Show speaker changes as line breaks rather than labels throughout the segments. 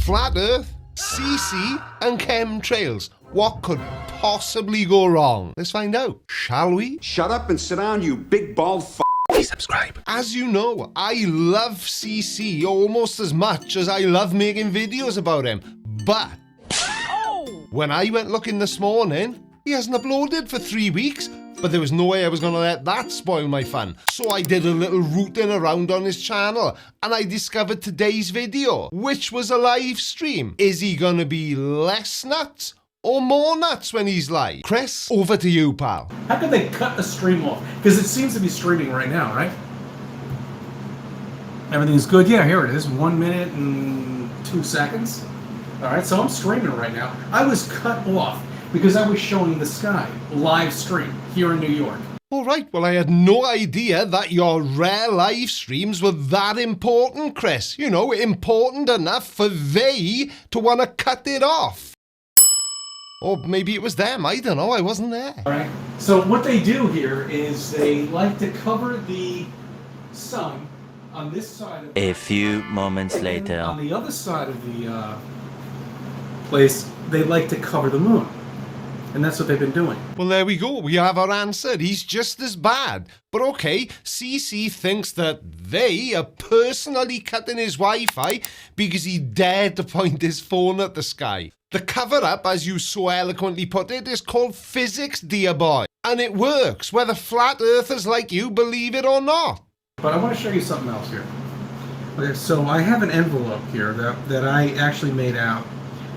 Flat Earth, CC and chemtrails. What could possibly go wrong? Let's find out, shall we?
Shut up and sit down, you big bald f***.
Please subscribe. As you know, I love CC almost as much as I love making videos about him. But when I went looking this morning, he hasn't uploaded for 3 weeks. But there was no way I was going to let that spoil my fun. So I did a little rooting around on his channel and I discovered today's video, which was a live stream. Is he going to be less nuts or more nuts when he's live? Chris, over to you, pal.
How could they cut the stream off? Because it seems to be streaming right now, right? Everything's good. Yeah, here it is. 1 minute and 2 seconds. All right, so I'm streaming right now. I was cut off because I was showing the sky live stream here in New York.
All right, well, I had no idea that your rare live streams were that important, Chris. You know, important enough for they to want to cut it off. Or maybe it was them, I don't know, I wasn't there.
All right, so what they do here is they like to cover the sun on this side of
A few moments later.
On the other side of the place, they like to cover the moon. And that's what they've been doing.
Well, there we go. We have our answer. He's just as bad. But okay, CC thinks that they are personally cutting his Wi-Fi because he dared to point his phone at the sky. The cover-up, as you so eloquently put it, is called physics, dear boy. And it works, whether flat earthers like you believe it or not.
But I want to show you something else here. Okay, so I have an envelope here that I actually made out.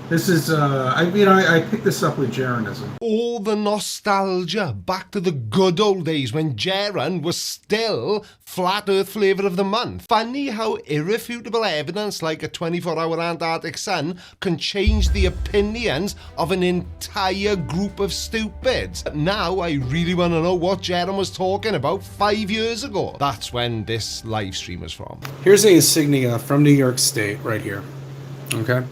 This is, I picked this up with Jeranism.
All the nostalgia, back to the good old days when Jeran was still Flat Earth Flavour of the Month. Funny how irrefutable evidence like a 24-hour Antarctic sun can change the opinions of an entire group of stupids. Now I really want to know what Jeran was talking about 5 years ago. That's when this live stream was from.
Here's a insignia from New York State right here, okay?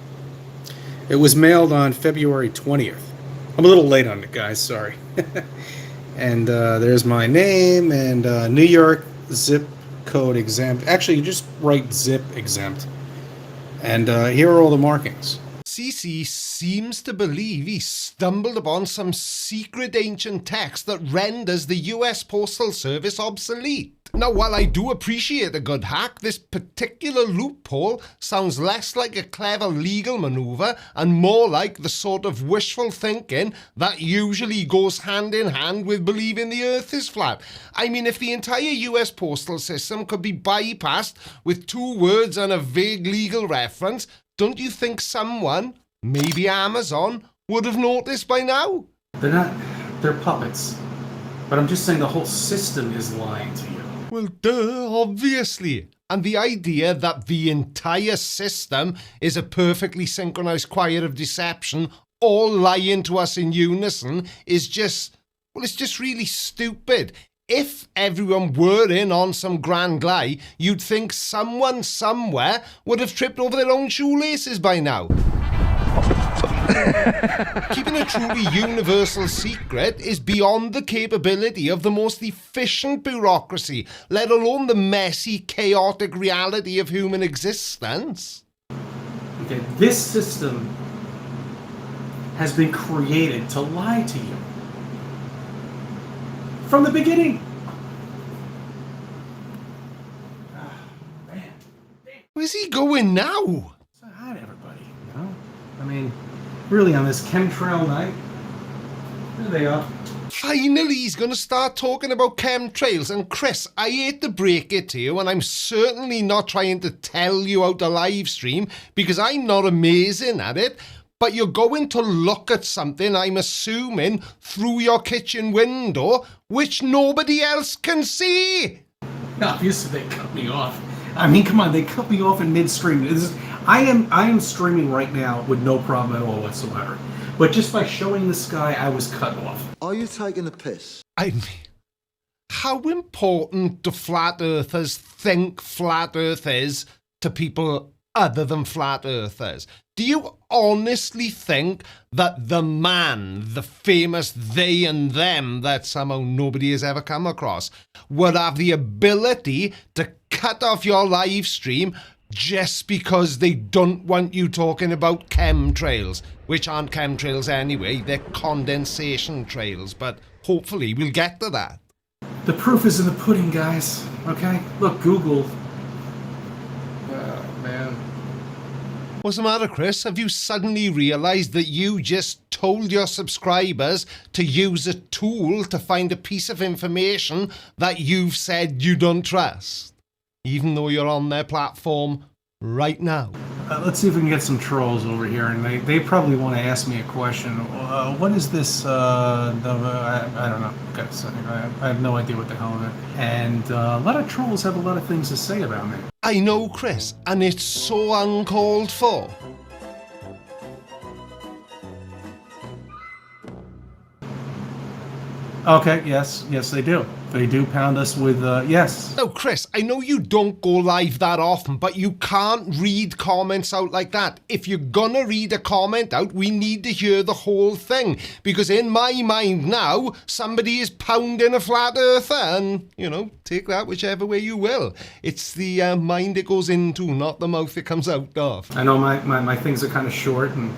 It was mailed on February 20th. I'm a little late on it, guys, sorry. And there's my name and New York zip code exempt. Actually, you just write zip exempt. And here are all the markings.
CC seems to believe he stumbled upon some secret ancient text that renders the US Postal Service obsolete. Now, while I do appreciate a good hack, this particular loophole sounds less like a clever legal maneuver and more like the sort of wishful thinking that usually goes hand in hand with believing the Earth is flat. I mean, if the entire US postal system could be bypassed with 2 words and a vague legal reference, don't you think someone, maybe Amazon, would have noticed by now?
They're puppets. But I'm just saying the whole system is lying to you.
Well, duh, obviously. And the idea that the entire system is a perfectly synchronized choir of deception, all lying to us in unison, is just, well, it's just really stupid. If everyone were in on some grand lie, you'd think someone somewhere would have tripped over their own shoelaces by now. Keeping a truly universal secret is beyond the capability of the most efficient bureaucracy, let alone the messy, chaotic reality of human existence.
Okay, this system has been created to lie to you. From the beginning. Man.
Where's he going now?
So hi to everybody, you know? I mean, really on this chemtrail night, there they are.
Finally, he's going to start talking about chemtrails. And Chris, I hate to break it to you, and I'm certainly not trying to tell you how to live stream, because I'm not amazing at it, but you're going to look at something, I'm assuming, through your kitchen window, which nobody else can see.
Obviously, they cut me off. I mean, come on, they cut me off in midstream. I am streaming right now with no problem at all whatsoever. But just by showing the sky, I was cut off.
Are you taking the piss?
I mean, how important do flat earthers think flat earth is to people other than flat earthers? Do you honestly think that the man, the famous they and them that somehow nobody has ever come across, would have the ability to cut off your live stream, just because they don't want you talking about chemtrails, which aren't chemtrails anyway, they're condensation trails, but hopefully we'll get to that.
The proof is in the pudding, guys. Okay? Look, Google. Oh, man.
What's the matter, Chris? Have you suddenly realised that you just told your subscribers to use a tool to find a piece of information that you've said you don't trust? Even though you're on their platform right now.
Let's see if we can get some trolls over here, and they probably want to ask me a question. What is this? I don't know. Okay, so I have no idea what the hell it is. And a lot of trolls have a lot of things to say about me.
I know, Chris, and it's so uncalled for.
Okay, yes, they do. They do pound us with, yes.
Now, Chris, I know you don't go live that often, but you can't read comments out like that. If you're gonna read a comment out, we need to hear the whole thing. Because in my mind now, somebody is pounding a flat earther, and, you know, take that whichever way you will. It's the mind it goes into, not the mouth it comes out of.
I know my things are kind of short, and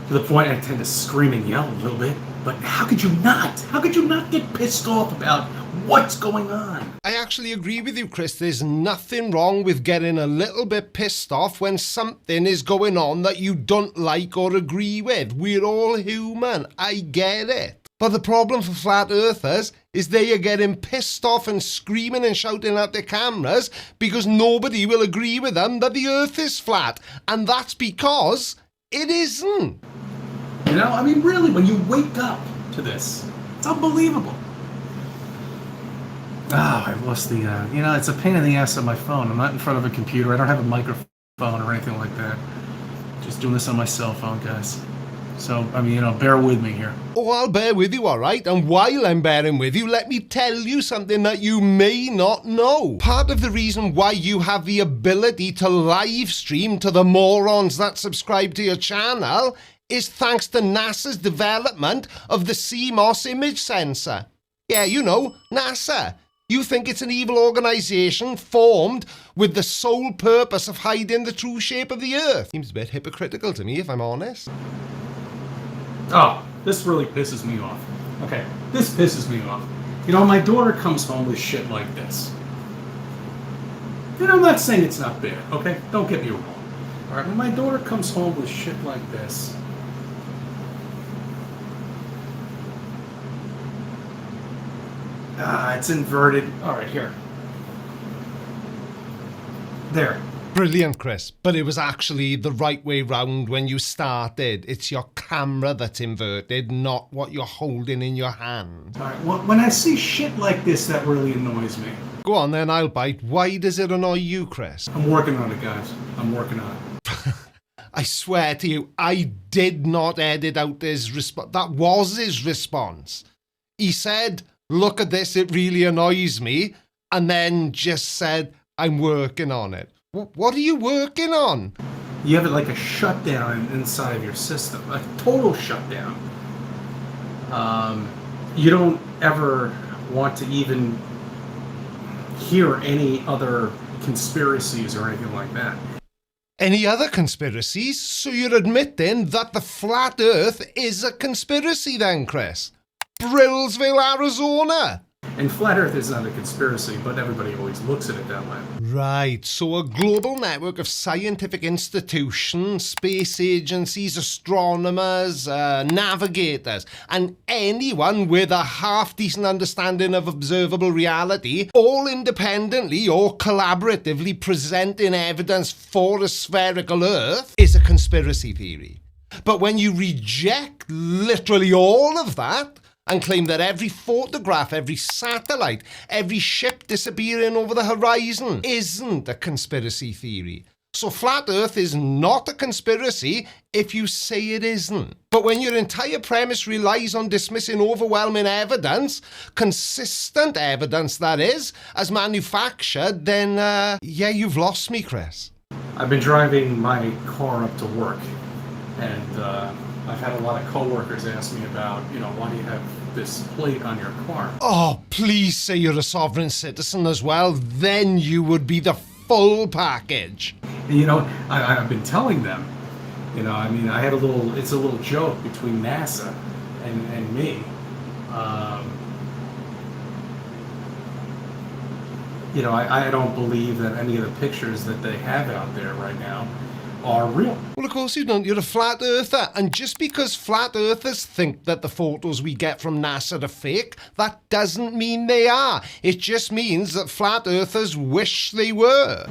to the point I tend to scream and yell a little bit. But how could you not? How could you not get pissed off about what's going on?
I actually agree with you, Chris. There's nothing wrong with getting a little bit pissed off when something is going on that you don't like or agree with. We're all human. I get it. But the problem for flat earthers is they are getting pissed off and screaming and shouting at their cameras because nobody will agree with them that the earth is flat. And that's because it isn't.
You know, I mean, really, when you wake up to this, it's unbelievable. Oh, I lost the, you know, it's a pain in the ass on my phone. I'm not in front of a computer. I don't have a microphone or anything like that. Just doing this on my cell phone, guys. So, I mean, you know, bear with me here.
Oh, I'll bear with you, all right? And while I'm bearing with you, let me tell you something that you may not know. Part of the reason why you have the ability to live stream to the morons that subscribe to your channel is thanks to NASA's development of the CMOS image sensor. Yeah, you know, NASA. You think it's an evil organization formed with the sole purpose of hiding the true shape of the Earth. Seems a bit hypocritical to me, if I'm honest.
Oh, this really pisses me off. Okay, this pisses me off. You know, my daughter comes home with shit like this. And I'm not saying it's not bad, okay? Don't get me wrong. All right, when my daughter comes home with shit like this, it's inverted. All right, here. There.
Brilliant, Chris. But it was actually the right way round when you started. It's your camera that's inverted, not what you're holding in your hand.
All right, well, when I see shit like this, that really annoys me.
Go on then, I'll bite. Why does it annoy you, Chris?
I'm working on it, guys. I'm working on it.
I swear to you, I did not edit out his response. That was his response. He said, look at this, it really annoys me, and then just said, I'm working on it. What are you working on?
You have it like a shutdown inside of your system, a total shutdown. You don't ever want to even hear any other conspiracies or anything like that.
Any other conspiracies? So you're admitting that the flat earth is a conspiracy then, Chris? Brillsville, Arizona.
And flat earth is not a conspiracy, but everybody always looks at it that way.
Right, so a global network of scientific institutions, space agencies, astronomers, navigators, and anyone with a half-decent understanding of observable reality, all independently or collaboratively presenting evidence for a spherical Earth, is a conspiracy theory. But when you reject literally all of that, and claim that every photograph, every satellite, every ship disappearing over the horizon isn't a conspiracy theory. So flat Earth is not a conspiracy if you say it isn't. But when your entire premise relies on dismissing overwhelming evidence, consistent evidence that is, as manufactured, then yeah, you've lost me, Chris.
I've been driving my car up to work, and I've had a lot of coworkers ask me about, you know, why do you have this plate on your car?
Oh, please say you're a sovereign citizen as well. Then you would be the full package.
You know, I've been telling them, you know, I mean, it's a little joke between NASA and me. You know, I don't believe that any of the pictures that they have out there right now are real.
Well, of course you don't. You're a flat earther. And just because flat earthers think that the photos we get from NASA are fake, that doesn't mean they are. It just means that flat earthers wish they were.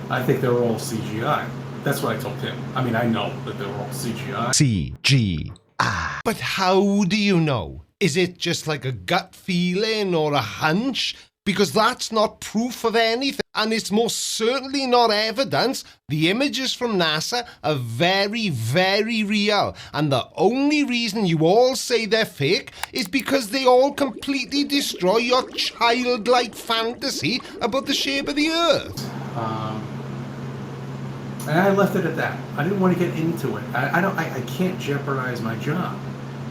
I think they were all CGI. That's what I told him. I mean, I know that they were all CGI.
CGI. But how do you know? Is it just like a gut feeling or a hunch? Because that's not proof of anything, and it's most certainly not evidence. The images from NASA are very, very real, and the only reason you all say they're fake is because they all completely destroy your childlike fantasy about the shape of the Earth.
And I left it at that. I didn't want to get into it. I can't jeopardize my job.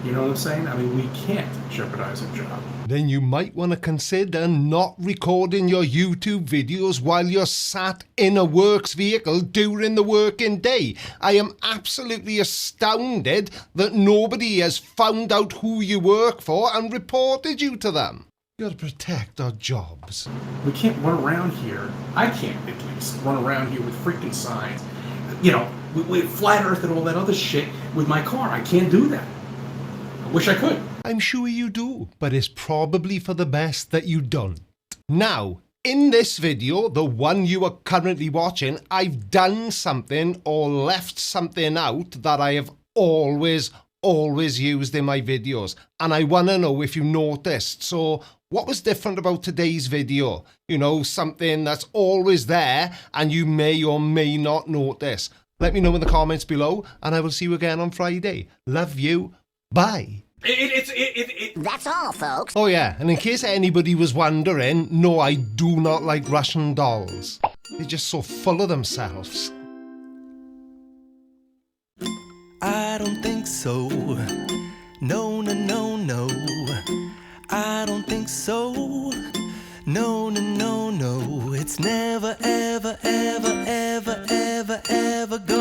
You know what I'm saying? I mean, we can't jeopardize a job.
Then you might want to consider not recording your YouTube videos while you're sat in a works vehicle during the working day. I am absolutely astounded that nobody has found out who you work for and reported you to them. You gotta protect our jobs.
We can't run around here. I can't, at least, run around here with freaking signs. You know, with flat earth and all that other shit with my car. I can't do that. I wish I could.
I'm sure you do, but it's probably for the best that you don't. Now, in this video, the one you are currently watching, I've done something or left something out that I have always used in my videos. And I want to know if you noticed. So what was different about today's video? You know, something that's always there and you may or may not notice. Let me know in the comments below and I will see you again on Friday. Love you. Bye.
That's all, folks.
Oh yeah, and in case anybody was wondering, no, I do not like Russian dolls. They're just so full of themselves.
I don't think so. No, no, no, no. I don't think so. No, no, no, no. It's never, ever, ever, ever, ever, ever go.